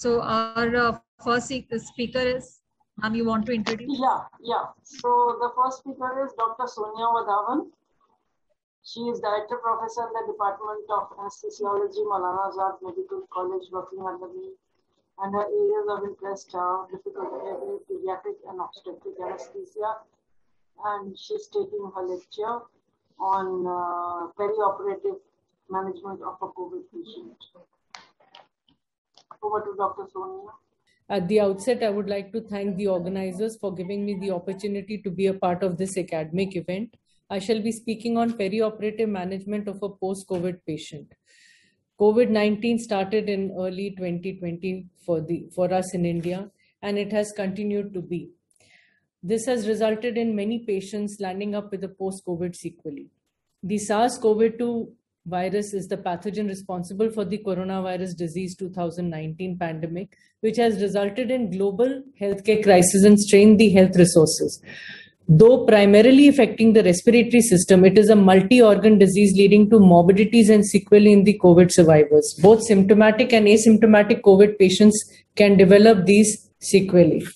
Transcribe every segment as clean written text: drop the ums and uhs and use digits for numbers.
So our first speaker is, ma'am, you want to introduce? Yeah. So the first speaker is Dr. Sonia Vadhavan. She is Director Professor in the Department of Anesthesiology, Maulana Azad Medical College, working under me. And her areas of interest are difficult behavior, pediatric and obstetric anesthesia. And she's taking her lecture on perioperative management of a COVID patient. Over to Dr. Sonia. At the outset, I would like to thank the organizers for giving me the opportunity to be a part of this academic event. I shall be speaking on perioperative management of a post-COVID patient. COVID-19 started in early 2020 for us in India, and it has continued to be. This has resulted in many patients landing up with a post-COVID sequelae. The SARS-CoV-2 virus is the pathogen responsible for the coronavirus disease 2019 pandemic, which has resulted in global healthcare crisis and strained the health resources. Though primarily affecting the respiratory system, it is a multi-organ disease leading to morbidities and sequelae in the COVID survivors. Both symptomatic and asymptomatic COVID patients can develop these sequelae.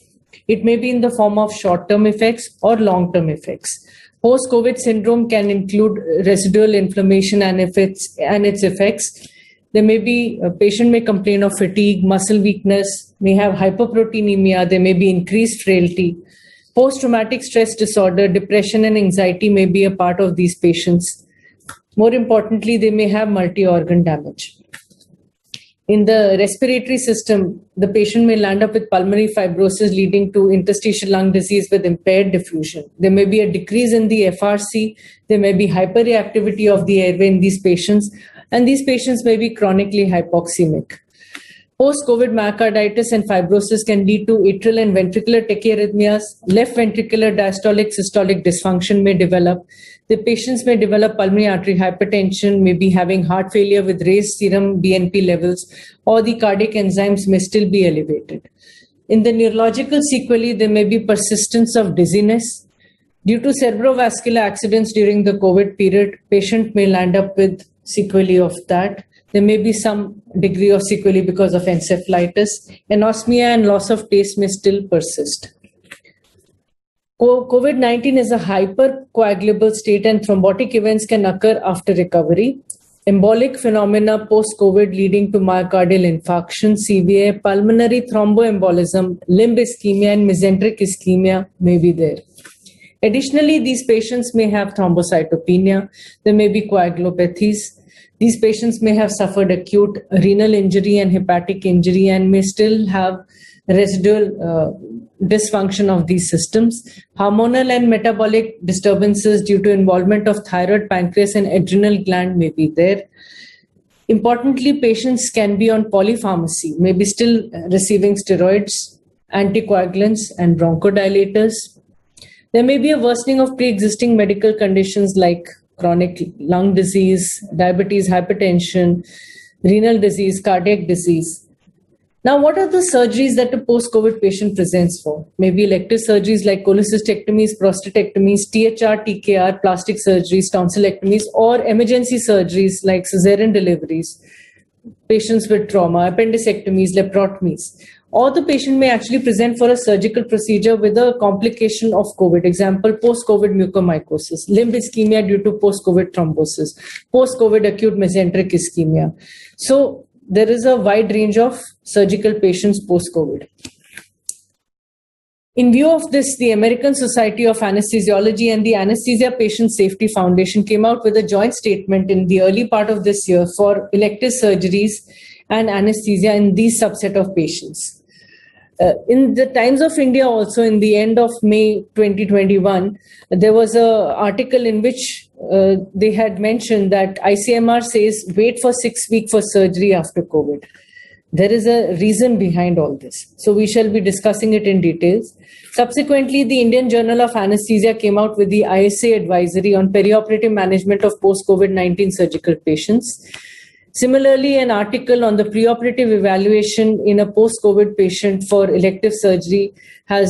It may be in the form of short-term effects or long-term effects. Post-COVID syndrome can include residual inflammation and its effects. There may be, a patient may complain of fatigue, muscle weakness, may have hyperproteinemia, there may be increased frailty. Post-traumatic stress disorder, depression and anxiety may be a part of these patients. More importantly, they may have multi-organ damage. In the respiratory system, the patient may land up with pulmonary fibrosis leading to interstitial lung disease with impaired diffusion. There may be a decrease in the FRC. There may be hyperreactivity of the airway in these patients, and these patients may be chronically hypoxemic. Post-COVID myocarditis and fibrosis can lead to atrial and ventricular tachyarrhythmias. Left ventricular diastolic systolic dysfunction may develop. The patients may develop pulmonary artery hypertension, may be having heart failure with raised serum BNP levels, or the cardiac enzymes may still be elevated. In the neurological sequelae, there may be persistence of dizziness. Due to cerebrovascular accidents during the COVID period, patient may land up with sequelae of that. There may be some degree of sequelae because of encephalitis. Anosmia and loss of taste may still persist. COVID-19 is a hypercoagulable state and thrombotic events can occur after recovery. Embolic phenomena post-COVID leading to myocardial infarction, CVA, pulmonary thromboembolism, limb ischemia and mesenteric ischemia may be there. Additionally, these patients may have thrombocytopenia. There may be coagulopathies. These patients may have suffered acute renal injury and hepatic injury and may still have residual dysfunction of these systems. Hormonal and metabolic disturbances due to involvement of thyroid, pancreas, and adrenal gland may be there. Importantly, patients can be on polypharmacy, may be still receiving steroids, anticoagulants, and bronchodilators. There may be a worsening of pre-existing medical conditions like chronic lung disease, diabetes, hypertension, renal disease, cardiac disease. Now, what are the surgeries that a post-COVID patient presents for? Maybe elective surgeries like cholecystectomies, prostatectomies, THR, TKR, plastic surgeries, tonsillectomies, or emergency surgeries like cesarean deliveries, patients with trauma, appendicectomies, laparotomies. Or the patient may actually present for a surgical procedure with a complication of COVID. Example, post-COVID mucormycosis, limb ischemia due to post-COVID thrombosis, post-COVID acute mesenteric ischemia. So there is a wide range of surgical patients post-COVID. In view of this, the American Society of Anesthesiology and the Anesthesia Patient Safety Foundation came out with a joint statement in the early part of this year for elective surgeries and anesthesia in these subset of patients. In the Times of India also, in the end of May 2021, there was an article in which they had mentioned that ICMR says wait for 6 weeks for surgery after COVID. There is a reason behind all this. So we shall be discussing it in details. Subsequently, the Indian Journal of Anesthesia came out with the ISA advisory on perioperative management of post-COVID-19 surgical patients. Similarly, an article on the preoperative evaluation in a post-COVID patient for elective surgery has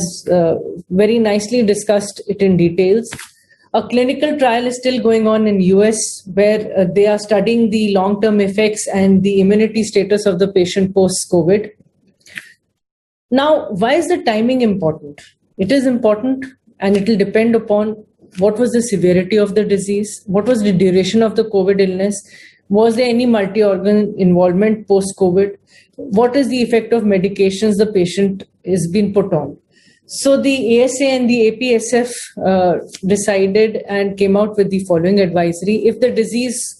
very nicely discussed it in details. A clinical trial is still going on in US where they are studying the long-term effects and the immunity status of the patient post-COVID. Now, why is the timing important? It is important, and it will depend upon what was the severity of the disease, what was the duration of the COVID illness, was there any multi-organ involvement post-COVID, what is the effect of medications the patient is being put on. So the ASA and the APSF decided and came out with the following advisory. If the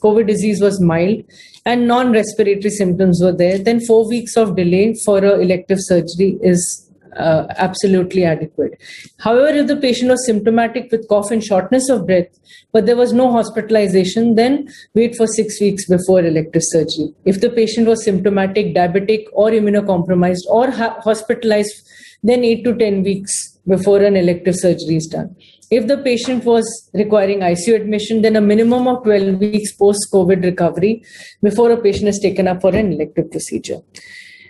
COVID disease was mild and non-respiratory symptoms were there, then 4 weeks of delay for elective surgery is absolutely adequate. However, if the patient was symptomatic with cough and shortness of breath, but there was no hospitalization, then wait for 6 weeks before elective surgery. If the patient was symptomatic, diabetic, or immunocompromised, or hospitalized, then 8 to 10 weeks before an elective surgery is done. If the patient was requiring ICU admission, then a minimum of 12 weeks post-COVID recovery before a patient is taken up for an elective procedure.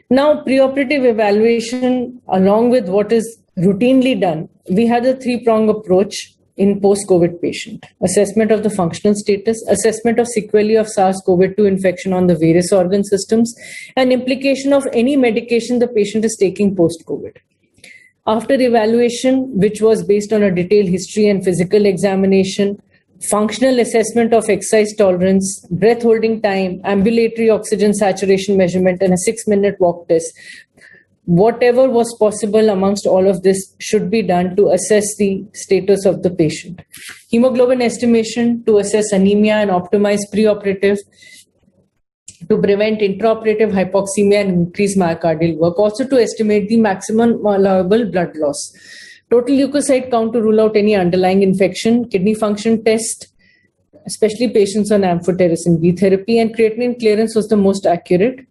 Now, preoperative evaluation, along with what is routinely done, we had a three-pronged approach in post-COVID patient. Assessment of the functional status, assessment of sequelae of SARS-CoV-2 infection on the various organ systems, and implication of any medication the patient is taking post-COVID. After evaluation, which was based on a detailed history and physical examination, functional assessment of exercise tolerance, breath holding time, ambulatory oxygen saturation measurement, and a 6-minute walk test. Whatever was possible amongst all of this should be done to assess the status of the patient. Hemoglobin estimation to assess anemia and optimize preoperative to prevent intraoperative hypoxemia and increase myocardial work. Also to estimate the maximum allowable blood loss. Total leukocyte count to rule out any underlying infection, kidney function test, especially patients on amphotericin B therapy, and creatinine clearance was the most accurate.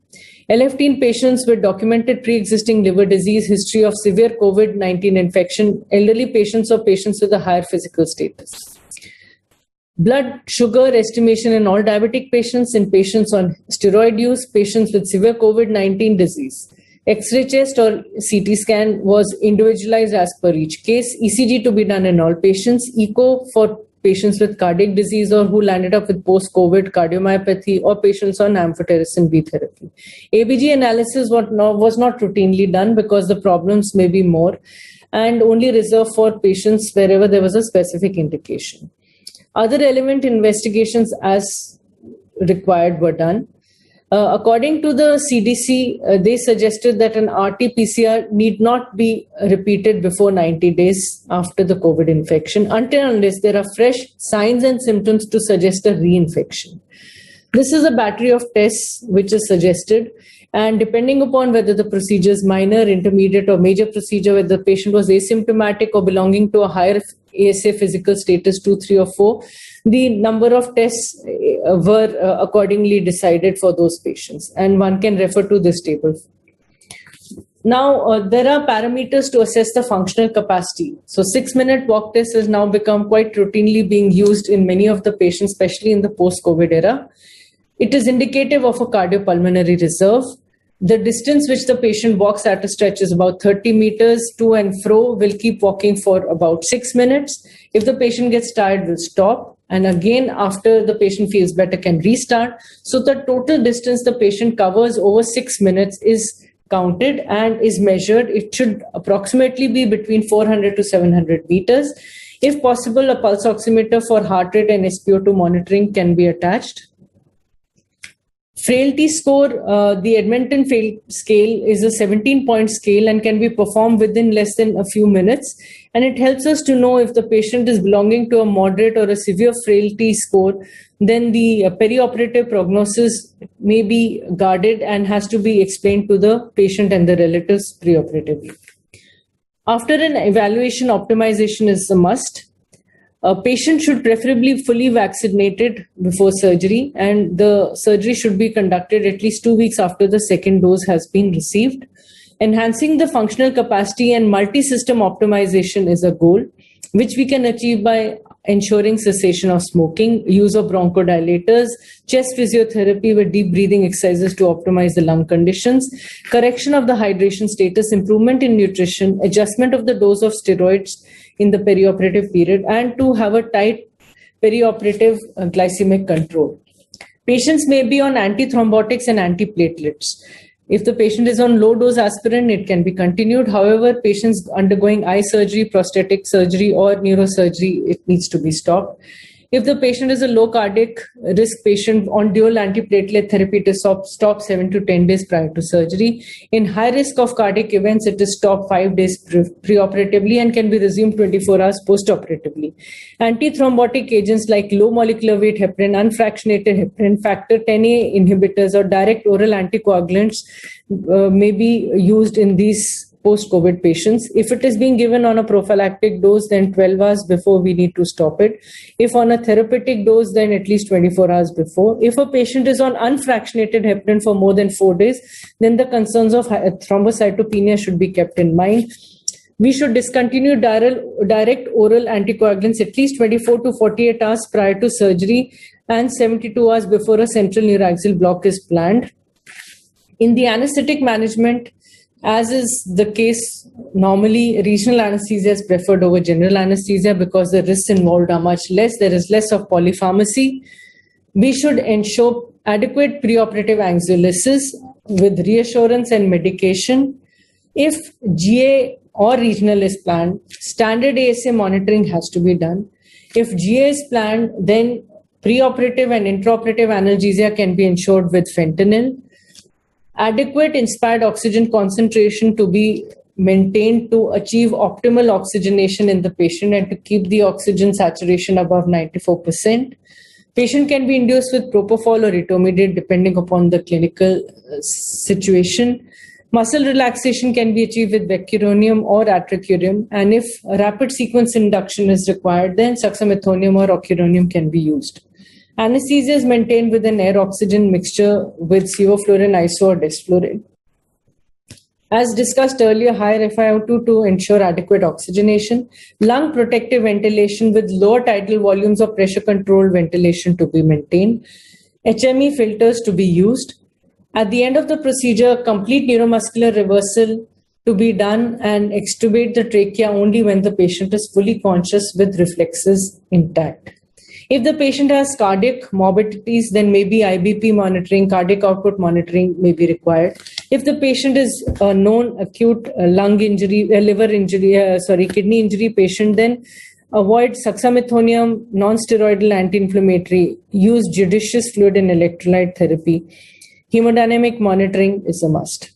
LFT in patients with documented pre-existing liver disease, history of severe COVID-19 infection, elderly patients or patients with a higher physical status. Blood sugar estimation in all diabetic patients, in patients on steroid use, patients with severe COVID-19 disease. X-ray chest or CT scan was individualized as per each case. ECG to be done in all patients. Echo for patients with cardiac disease or who landed up with post-COVID cardiomyopathy or patients on amphotericin B therapy. ABG analysis was not routinely done because the problems may be more and only reserved for patients wherever there was a specific indication. Other relevant investigations as required were done. According to the CDC, they suggested that an RT-PCR need not be repeated before 90 days after the COVID infection until unless there are fresh signs and symptoms to suggest a reinfection. This is a battery of tests which is suggested, and depending upon whether the procedure is minor, intermediate, or major procedure, whether the patient was asymptomatic or belonging to a higher ASA physical status 2, 3, or 4, the number of tests were accordingly decided for those patients, and one can refer to this table. Now, there are parameters to assess the functional capacity. So 6-minute walk test has now become quite routinely being used in many of the patients, especially in the post-COVID era. It is indicative of a cardiopulmonary reserve. The distance which the patient walks at a stretch is about 30 meters to and fro, will keep walking for about 6 minutes. If the patient gets tired, will stop. And again, after the patient feels better, can restart. So the total distance the patient covers over 6 minutes is counted and is measured. It should approximately be between 400 to 700 meters. If possible, a pulse oximeter for heart rate and SpO2 monitoring can be attached. Frailty score, the Edmonton scale is a 17-point scale and can be performed within less than a few minutes. And it helps us to know if the patient is belonging to a moderate or a severe frailty score, then the perioperative prognosis may be guarded and has to be explained to the patient and the relatives preoperatively. After an evaluation, optimization is a must. A patient should preferably fully vaccinated before surgery, and the surgery should be conducted at least 2 weeks after the second dose has been received. Enhancing the functional capacity and multi-system optimization is a goal, which we can achieve by ensuring cessation of smoking, use of bronchodilators, chest physiotherapy with deep breathing exercises to optimize the lung conditions, correction of the hydration status, improvement in nutrition, adjustment of the dose of steroids in the perioperative period, and to have a tight perioperative glycemic control. Patients may be on antithrombotics and antiplatelets. If the patient is on low dose aspirin, it can be continued. However, patients undergoing eye surgery, prosthetic surgery, or neurosurgery, it needs to be stopped. If the patient is a low cardiac risk patient on dual antiplatelet therapy, it is stopped 7 to 10 days prior to surgery. In high risk of cardiac events, it is stopped 5 days preoperatively and can be resumed 24 hours postoperatively. Antithrombotic agents like low molecular weight heparin, unfractionated heparin, factor Xa inhibitors, or direct oral anticoagulants may be used in these post-COVID patients. If it is being given on a prophylactic dose, then 12 hours before we need to stop it. If on a therapeutic dose, then at least 24 hours before. If a patient is on unfractionated heparin for more than 4 days, then the concerns of thrombocytopenia should be kept in mind. We should discontinue direct oral anticoagulants at least 24 to 48 hours prior to surgery and 72 hours before a central neuraxial block is planned. In the anesthetic management, as is the case, normally regional anesthesia is preferred over general anesthesia because the risks involved are much less. There is less of polypharmacy. We should ensure adequate preoperative anxiolysis with reassurance and medication. If GA or regional is planned, standard ASA monitoring has to be done. If GA is planned, then preoperative and intraoperative analgesia can be ensured with fentanyl. Adequate inspired oxygen concentration to be maintained to achieve optimal oxygenation in the patient and to keep the oxygen saturation above 94%. Patient can be induced with propofol or etomidate depending upon the clinical situation. Muscle relaxation can be achieved with vecuronium or atracurium, and if a rapid sequence induction is required, then suxamethonium or ocuronium can be used. Anesthesia is maintained with an air-oxygen mixture with sevoflurane, iso, or desflurane. As discussed earlier, higher FiO2 to ensure adequate oxygenation. Lung protective ventilation with lower tidal volumes of pressure-controlled ventilation to be maintained. HME filters to be used. At the end of the procedure, complete neuromuscular reversal to be done and extubate the trachea only when the patient is fully conscious with reflexes intact. If the patient has cardiac morbidities, then maybe IBP monitoring, cardiac output monitoring may be required. If the patient is a known acute lung injury, liver injury, kidney injury patient, then avoid suxamethonium, non-steroidal anti-inflammatory, use judicious fluid and electrolyte therapy. Hemodynamic monitoring is a must.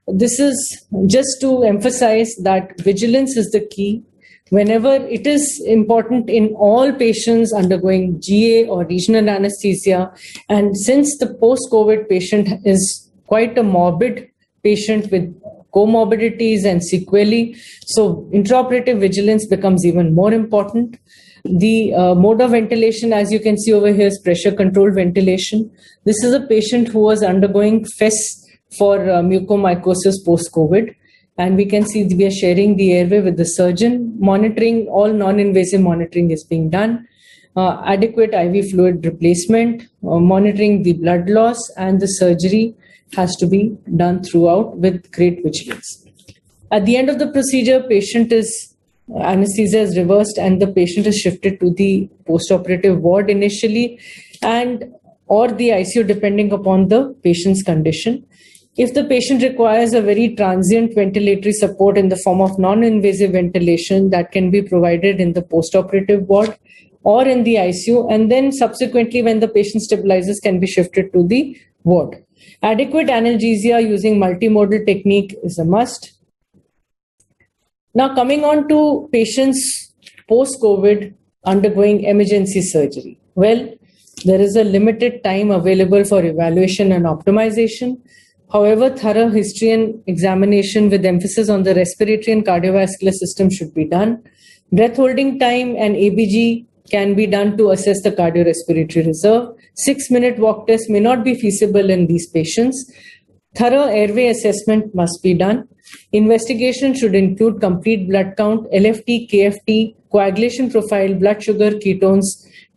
This is just to emphasize that vigilance is the key. Whenever it is important in all patients undergoing GA or regional anesthesia, and since the post-COVID patient is quite a morbid patient with comorbidities and sequelae, so intraoperative vigilance becomes even more important. The mode of ventilation, as you can see over here, is pressure-controlled ventilation. This is a patient who was undergoing FES for mucormycosis post-COVID. And we can see we are sharing the airway with the surgeon. Monitoring, all non-invasive monitoring is being done. Adequate IV fluid replacement, monitoring the blood loss, and the surgery has to be done throughout with great vigilance. At the end of the procedure, anesthesia is reversed and the patient is shifted to the post-operative ward initially or the ICU depending upon the patient's condition. If the patient requires a very transient ventilatory support in the form of non-invasive ventilation, that can be provided in the post-operative ward or in the ICU, and then subsequently when the patient stabilizes can be shifted to the ward. Adequate analgesia using multimodal technique is a must. Now coming on to patients post-COVID undergoing emergency surgery. Well, there is a limited time available for evaluation and optimization. However, thorough history and examination with emphasis on the respiratory and cardiovascular system should be done. Breath holding time and ABG can be done to assess the cardiorespiratory reserve. 6-minute walk test may not be feasible in these patients. Thorough airway assessment must be done. Investigation should include complete blood count, LFT, KFT, coagulation profile, blood sugar, ketones,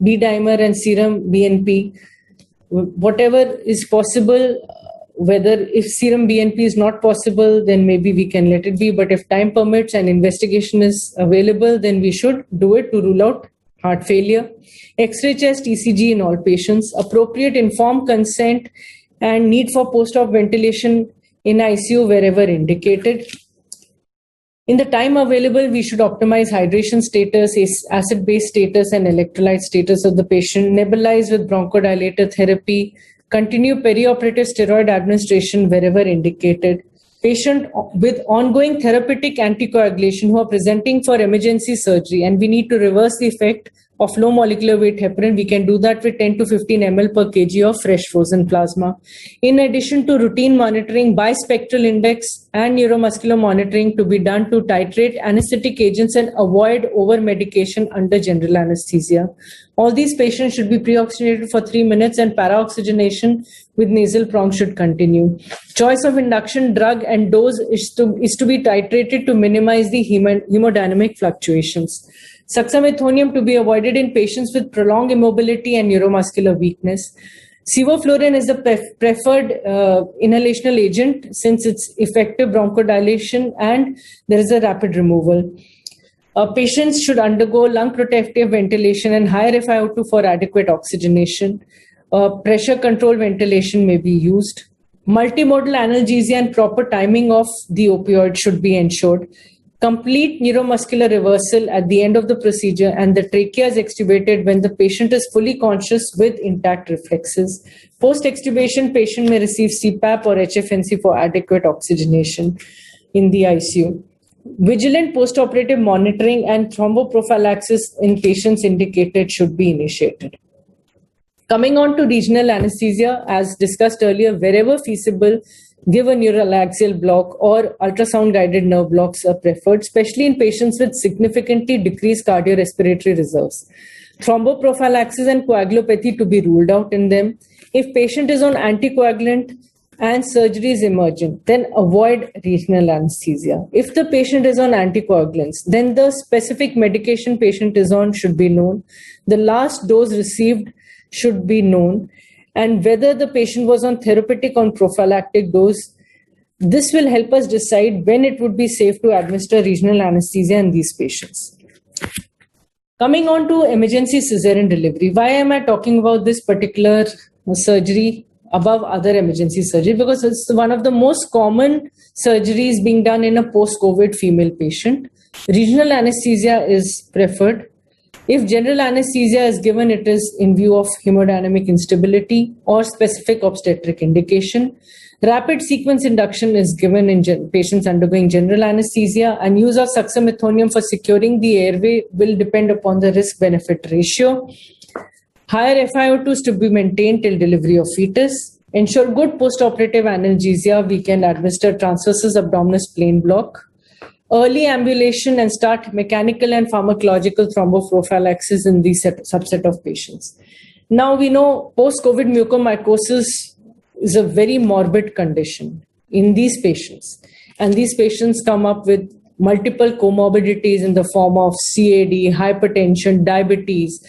D-dimer, and serum BNP. Whatever is possible. Whether if serum BNP is not possible, then maybe we can let it be. But if time permits and investigation is available, then we should do it to rule out heart failure. X-ray chest ECG in all patients. Appropriate informed consent and need for post-op ventilation in ICU wherever indicated. In the time available, we should optimize hydration status, acid-base status, and electrolyte status of the patient, nebulize with bronchodilator therapy, continue perioperative steroid administration wherever indicated. Patient with ongoing therapeutic anticoagulation who are presenting for emergency surgery, and we need to reverse the effect of low molecular weight heparin. We can do that with 10 to 15 ml per kg of fresh frozen plasma. In addition to routine monitoring, bispectral index and neuromuscular monitoring to be done to titrate anesthetic agents and avoid over-medication under general anesthesia. All these patients should be pre-oxygenated for 3 minutes, and para-oxygenation with nasal prong should continue. Choice of induction drug and dose is to be titrated to minimize the hemodynamic fluctuations. Succinylcholine to be avoided in patients with prolonged immobility and neuromuscular weakness. Sevoflurane is the preferred inhalational agent since it's effective bronchodilation and there is a rapid removal. Patients should undergo lung protective ventilation and higher FiO2 for adequate oxygenation. Pressure control ventilation may be used. Multimodal analgesia and proper timing of the opioid should be ensured. Complete neuromuscular reversal at the end of the procedure, and the trachea is extubated when the patient is fully conscious with intact reflexes. Post-extubation, patient may receive CPAP or HFNC for adequate oxygenation in the ICU. Vigilant postoperative monitoring and thromboprophylaxis in patients indicated should be initiated. Coming on to regional anesthesia, as discussed earlier, wherever feasible, give a neuralaxial block or ultrasound-guided nerve blocks are preferred, especially in patients with significantly decreased cardiorespiratory reserves. Thromboprophylaxis and coagulopathy to be ruled out in them. If patient is on anticoagulant and surgery is emergent, then avoid regional anesthesia. If the patient is on anticoagulants, then the specific medication patient is on should be known. The last dose received should be known, and whether the patient was on therapeutic or prophylactic dose. This will help us decide when it would be safe to administer regional anesthesia in these patients. Coming on to emergency cesarean delivery. Why am I talking about this particular surgery above other emergency surgery? Because it's one of the most common surgeries being done in a post-COVID female patient. Regional anesthesia is preferred. If general anesthesia is given, it is in view of hemodynamic instability or specific obstetric indication. Rapid sequence induction is given in patients undergoing general anesthesia, and use of succinylcholine for securing the airway will depend upon the risk-benefit ratio. Higher FiO2 is to be maintained till delivery of fetus. Ensure good postoperative analgesia. We can administer transversus abdominis plain block. Early ambulation and start mechanical and pharmacological thromboprophylaxis in these subset of patients. Now we know post-COVID mucormycosis is a very morbid condition in these patients. And these patients come up with multiple comorbidities in the form of CAD, hypertension, diabetes.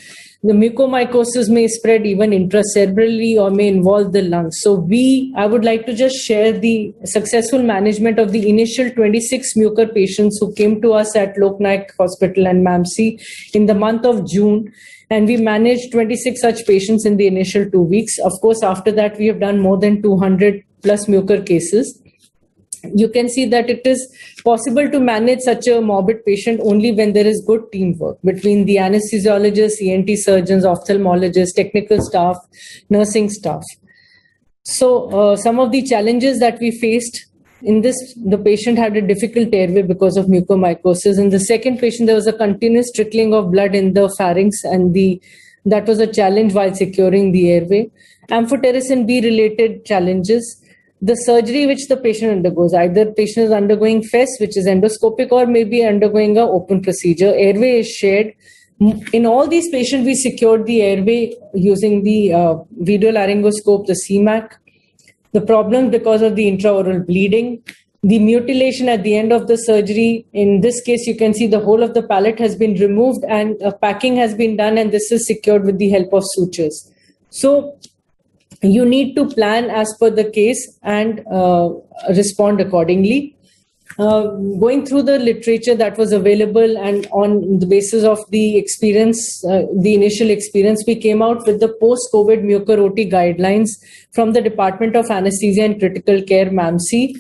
The mucormycosis may spread even intracerebrally or may involve the lungs. So I would like to just share the successful management of the initial 26 mucor patients who came to us at Lok Nayak Hospital and MAMC in the month of June. And we managed 26 such patients in the initial 2 weeks. Of course, after that, we have done more than 200 plus mucor cases. You can see that it is possible to manage such a morbid patient only when there is good teamwork between the anesthesiologists, ENT surgeons, ophthalmologists, technical staff, nursing staff. So some of the challenges that we faced in this, the patient had a difficult airway because of mucormycosis. In the second patient, there was a continuous trickling of blood in the pharynx, and that was a challenge while securing the airway. Amphotericin B related challenges. The surgery which the patient undergoes, either patient is undergoing FES, which is endoscopic, or maybe undergoing an open procedure. Airway is shared. In all these patients, we secured the airway using the video laryngoscope, the CMAC. The problem because of the intraoral bleeding, the mutilation at the end of the surgery. In this case, you can see the whole of the palate has been removed and packing has been done, and this is secured with the help of sutures. So you need to plan as per the case and respond accordingly. going through the literature that was available, and on the basis of the experience, the initial experience, we came out with the post-COVID mucor-OT guidelines from the Department of Anesthesia and Critical Care, MAMC.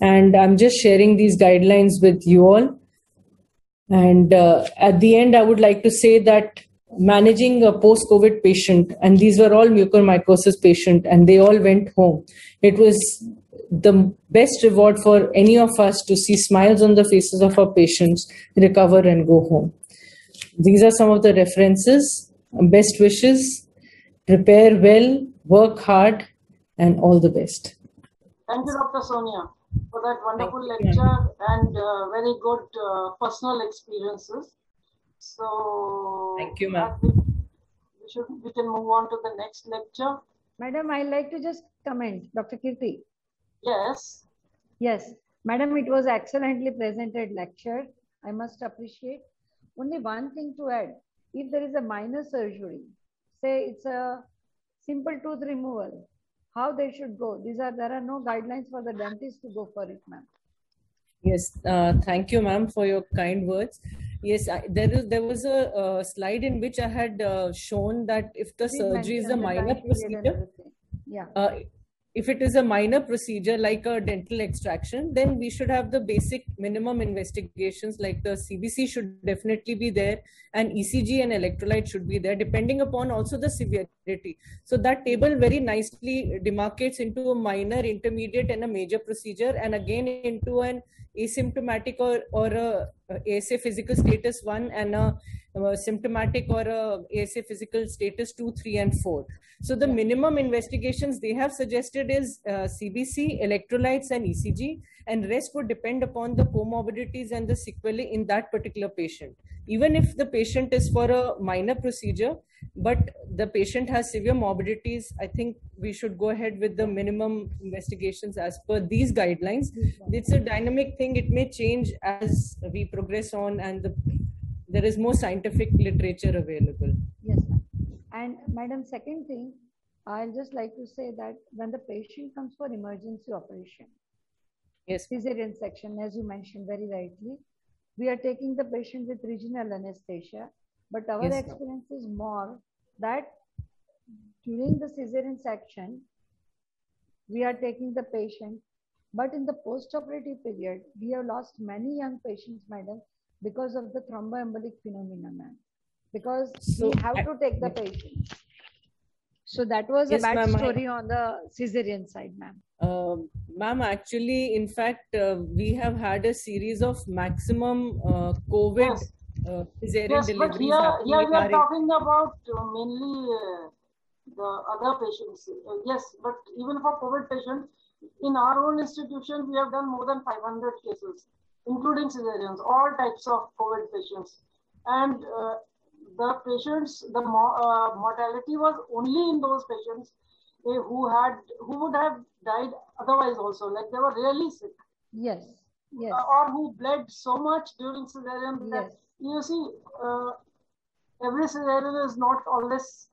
And I'm just sharing these guidelines with you all. And at the end, I would like to say that managing a post-COVID patient, and these were all mucormycosis patient, and they all went home. It was the best reward for any of us to see smiles on the faces of our patients, recover and go home. These are some of the references. Best wishes, prepare well, work hard, and all the best. Thank you, Dr. Sonia, for that wonderful lecture and very good personal experiences. So, thank you, ma'am. We can move on to the next lecture. Madam, I'd like to just comment, Dr. Kirti. Yes. Yes, Madam, it was excellently presented lecture. I must appreciate. Only one thing to add, if there is a minor surgery, say it's a simple tooth removal, how they should go? There are no guidelines for the dentist to go for it, ma'am. Yes, thank you, ma'am, for your kind words. Yes, there was a slide in which I had shown that if the surgery is a minor procedure, if it is a minor procedure like a dental extraction, then we should have the basic minimum investigations, like the CBC should definitely be there, and ECG and electrolyte should be there, depending upon also the severity. So that table very nicely demarcates into a minor, intermediate, and a major procedure, and again into an asymptomatic or a ASA physical status 1 and a symptomatic or a ASA physical status 2, 3, and 4. So the minimum investigations they have suggested is CBC, electrolytes, and ECG, and rest would depend upon the comorbidities and the sequelae in that particular patient. Even if the patient is for a minor procedure, but the patient has severe morbidities, I think we should go ahead with the minimum investigations as per these guidelines. It's a dynamic thing. It may change as we progress on and there is more scientific literature available. Yes, ma'am. And Madam, second thing, I'll just like to say that when the patient comes for emergency operation, yes, cesarean section, as you mentioned very rightly, we are taking the patient with regional anesthesia, but our experience is more that during the cesarean section, we are taking the patient, but in the post-operative period, we have lost many young patients, madam, because of the thromboembolic phenomena, ma'am. Because we have to take the patient. So that was a bad story on the cesarean side, ma'am. Ma'am, actually, in fact, we have had a series of maximum COVID cesarean deliveries. But here we are talking about mainly the other patients. Yes, but even for COVID patients, in our own institution, we have done more than 500 cases, including cesareans, all types of COVID patients. And the patients, the mortality was only in those patients who would have died otherwise also, like they were really sick. Yes, yes. Or who bled so much during cesarean that, you see, every cesarean is not always,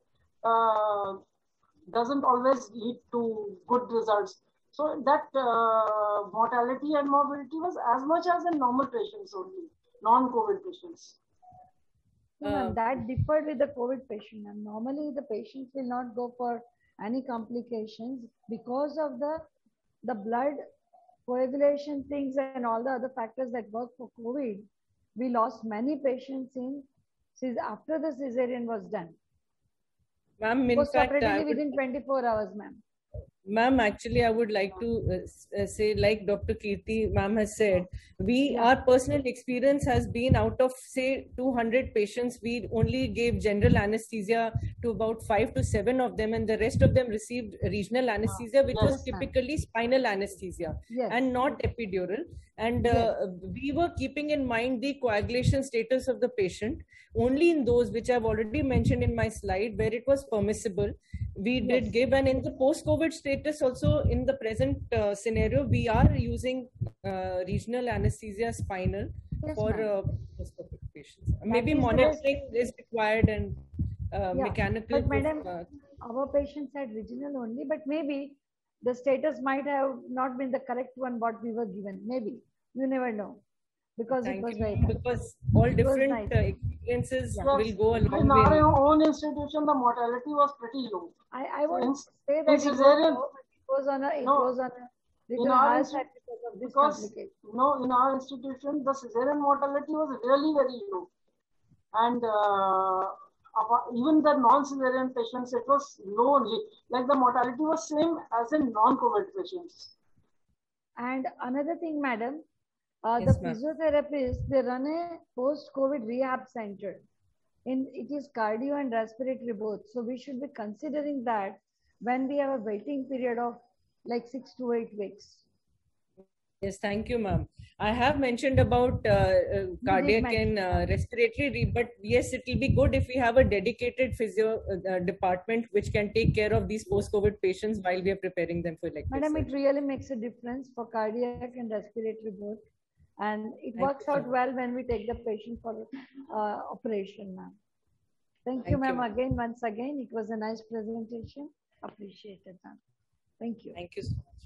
doesn't always lead to good results. So that mortality and morbidity was as much as in normal patients only, non-COVID patients. That differed with the COVID patient. And normally the patients will not go for any complications because of the blood coagulation things and all the other factors that work for COVID. We lost many patients after the cesarean was done. Ma'am, in fact, within 24 hours, ma'am. Ma'am, actually, I would like to say, like Dr. Kirti, ma'am has said, our personal experience has been out of, say, 200 patients, we only gave general anesthesia to about 5 to 7 of them, and the rest of them received regional anesthesia, which was typically spinal anesthesia and not epidural. And we were keeping in mind the coagulation status of the patient. Only in those which I've already mentioned in my slide where it was permissible, we did give. And in the post-COVID status also, in the present scenario, we are using regional anesthesia spinal for post-COVID patients. Maybe monitoring is required and mechanical. But madam, our patients had regional only, but maybe the status might have not been the correct one what we were given, maybe. You never know, because it Thank was you, very ma'am, nice. because all different nice. experiences Yeah. will go a long In way. our own institution, the mortality was pretty low. I won't In- say in that it was cesarean- low, but it was on a in little our higher institu- side because of this because complication. in our institution, the cesarean mortality was really very low, and even the non-cesarean patients, it was low only. Like the mortality was same as in non-COVID patients. And another thing, madam, Yes, the ma'am. physiotherapists, they run a post-COVID rehab center. It is cardio and respiratory both. So we should be considering that when we have a waiting period of like 6 to 8 weeks. Yes, thank you, ma'am. I have mentioned about cardiac and respiratory, but yes, it will be good if we have a dedicated physio department which can take care of these post-COVID patients while we are preparing them for elective Madam, it surgery. really makes a difference for cardiac and respiratory both. And it works out well when we take the patient for operation, ma'am. Thank you, ma'am. Again, once again, it was a nice presentation. Appreciated, ma'am. Thank you. Thank you so much.